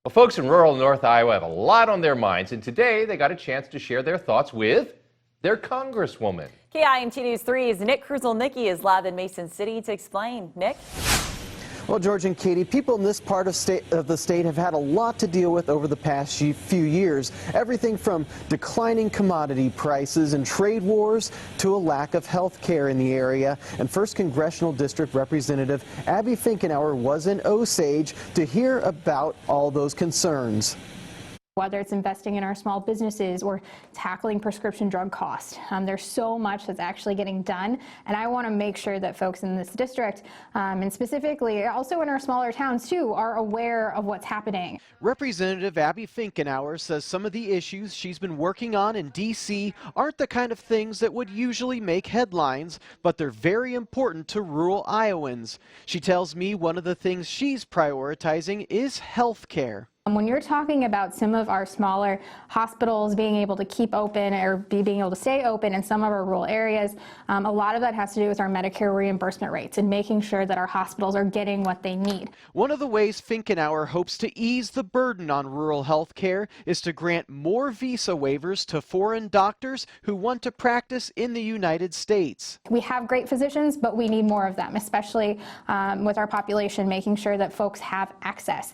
Well, folks in rural North Iowa have a lot on their minds, and today they got a chance to share their thoughts with their congresswoman. KIMT News 3's Nick Kruzelnicki is live in Mason City to explain. Nick? Well, George and Katie, people in this part of the state have had a lot to deal with over the past few years. Everything from declining commodity prices and trade wars to a lack of health care in the area. And 1st Congressional District Representative Abby Finkenauer was in Osage to hear about all those concerns. Whether it's investing in our small businesses or tackling prescription drug costs. There's so much that's actually getting done, and I want to make sure that folks in this district, and specifically also in our smaller towns too, are aware of what's happening. Representative Abby Finkenauer says some of the issues she's been working on in D.C. aren't the kind of things that would usually make headlines, but they're very important to rural Iowans. She tells me one of the things she's prioritizing is health care. When you're talking about some of our smaller hospitals being able to keep open or being able to stay open in some of our rural areas, a lot of that has to do with our Medicare reimbursement rates and making sure that our hospitals are getting what they need. One of the ways Finkenauer hopes to ease the burden on rural health care is to grant more visa waivers to foreign doctors who want to practice in the United States. We have great physicians, but we need more of them, especially with our population, making sure that folks have access.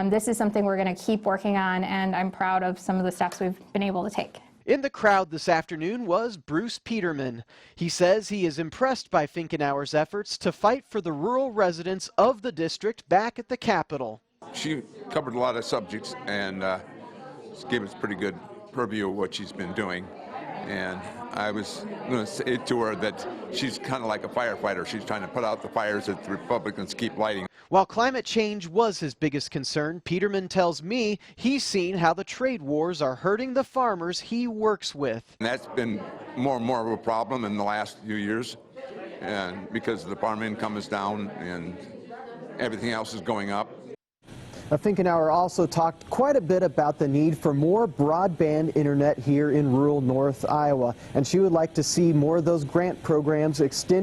This is something we're going to keep working on, and I'm proud of some of the steps we've been able to take. In the crowd this afternoon was Bruce Peterman. He says he is impressed by Finkenauer's efforts to fight for the rural residents of the district back at the Capitol. She covered a lot of subjects and gave us pretty good purview of what she's been doing. And I was going to say to her that she's kind of like a firefighter. She's trying to put out the fires that the Republicans keep lighting. While climate change was his biggest concern, Peterman tells me he's seen how the trade wars are hurting the farmers he works with. And that's been more and more of a problem in the last few years, and because the farm income is down and everything else is going up. Finkenauer also talked quite a bit about the need for more broadband internet here in rural North Iowa, and she would like to see more of those grant programs extended.